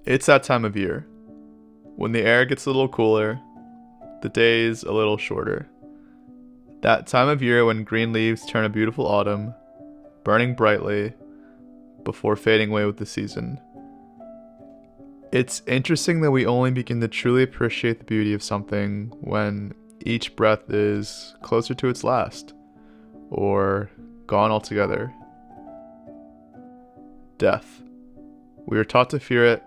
It's that time of year, when the air gets a little cooler, the days a little shorter. That time of year when green leaves turn a beautiful autumn, burning brightly before fading away with the season. It's interesting that we only begin to truly appreciate the beauty of something when each breath is closer to its last, or gone altogether. Death. We are taught to fear it,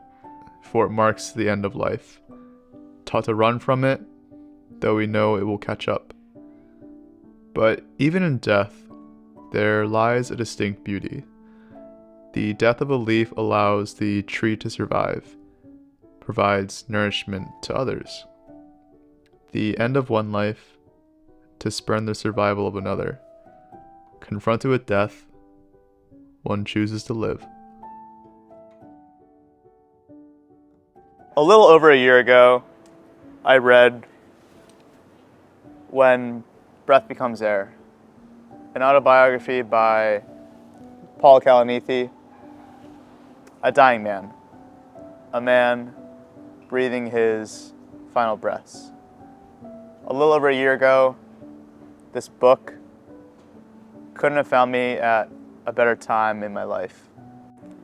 for it marks the end of life. Taught to run from it, though we know it will catch up. But even in death, there lies a distinct beauty. The death of a leaf allows the tree to survive, provides nourishment to others. The end of one life, to spurn the survival of another. Confronted with death, one chooses to live. A little over a year ago, I read When Breath Becomes Air, an autobiography by Paul Kalanithi, a dying man, a man breathing his final breaths. A little over a year ago, this book couldn't have found me at a better time in my life.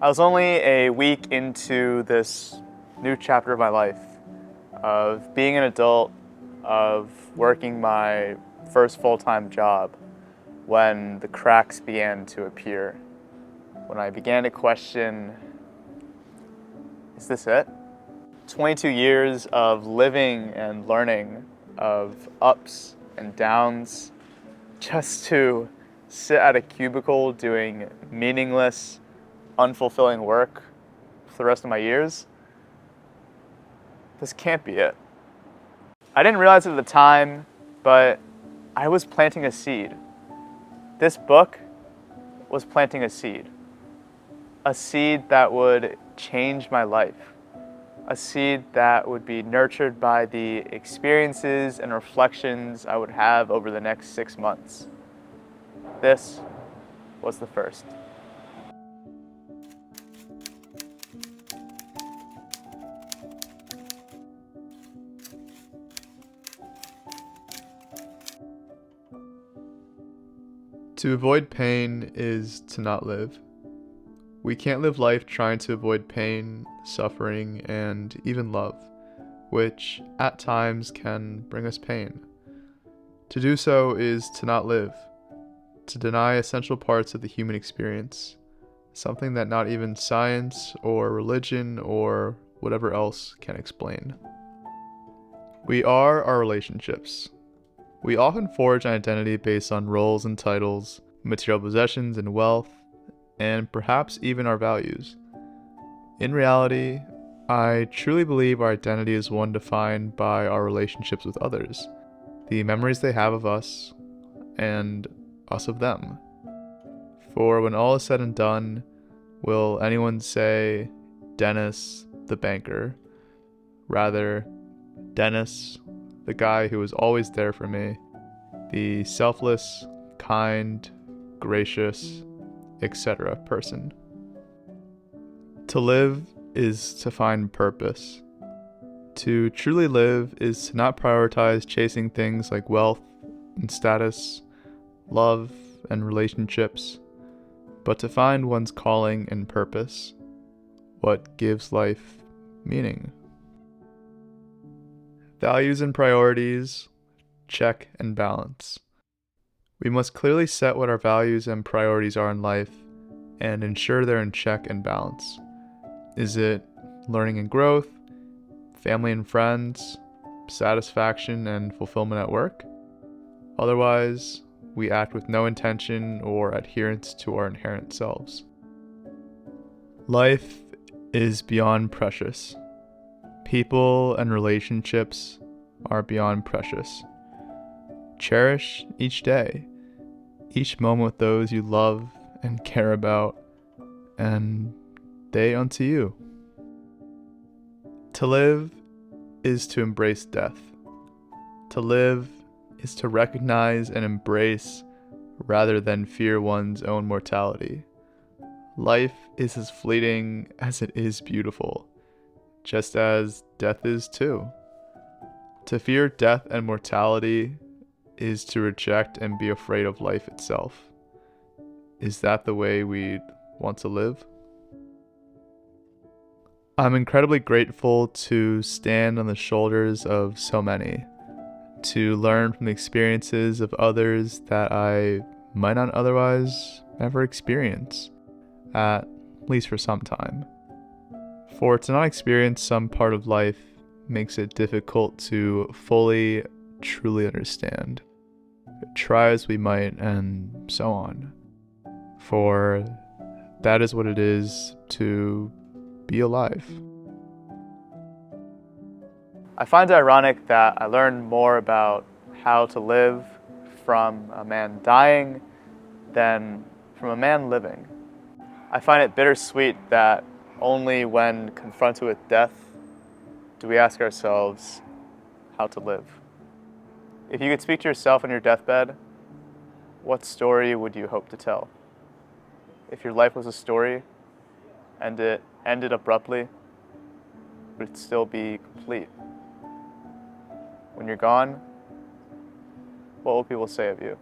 I was only a week into this new chapter of my life, of being an adult, of working my first full-time job, when the cracks began to appear, when I began to question, is this it? 22 years of living and learning, of ups and downs, just to sit at a cubicle doing meaningless, unfulfilling work for the rest of my years. This can't be it. I didn't realize it at the time, but I was planting a seed. This book was planting a seed that would change my life, a seed that would be nurtured by the experiences and reflections I would have over the next 6 months. This was the first. To avoid pain is to not live. We can't live life trying to avoid pain, suffering, and even love, which at times can bring us pain. To do so is to not live, to deny essential parts of the human experience, something that not even science or religion or whatever else can explain. We are our relationships. We often forge an identity based on roles and titles, material possessions and wealth, and perhaps even our values. In reality, I truly believe our identity is one defined by our relationships with others, the memories they have of us, and us of them. For when all is said and done, will anyone say, Dennis, the banker? Rather, Dennis, the guy who was always there for me, the selfless, kind, gracious, etc. person. To live is to find purpose. To truly live is to not prioritize chasing things like wealth and status, love and relationships, but to find one's calling and purpose, what gives life meaning. Values and priorities, check and balance. We must clearly set what our values and priorities are in life and ensure they're in check and balance. Is it learning and growth, family and friends, satisfaction and fulfillment at work? Otherwise, we act with no intention or adherence to our inherent selves. Life is beyond precious. People and relationships are beyond precious. Cherish each day, each moment with those you love and care about, and they unto you. To live is to embrace death. To live is to recognize and embrace rather than fear one's own mortality. Life is as fleeting as it is beautiful, just as death is too. To fear death and mortality is to reject and be afraid of life itself. Is that the way we want to live? I'm incredibly grateful to stand on the shoulders of so many, to learn from the experiences of others that I might not otherwise ever experience, at least for some time. For to not experience some part of life makes it difficult to fully, truly understand. Try as we might, and so on. For that is what it is to be alive. I find it ironic that I learned more about how to live from a man dying than from a man living. I find it bittersweet that only when confronted with death do we ask ourselves how to live. If you could speak to yourself on your deathbed, what story would you hope to tell? If your life was a story and it ended abruptly, would it still be complete? When you're gone, what will people say of you?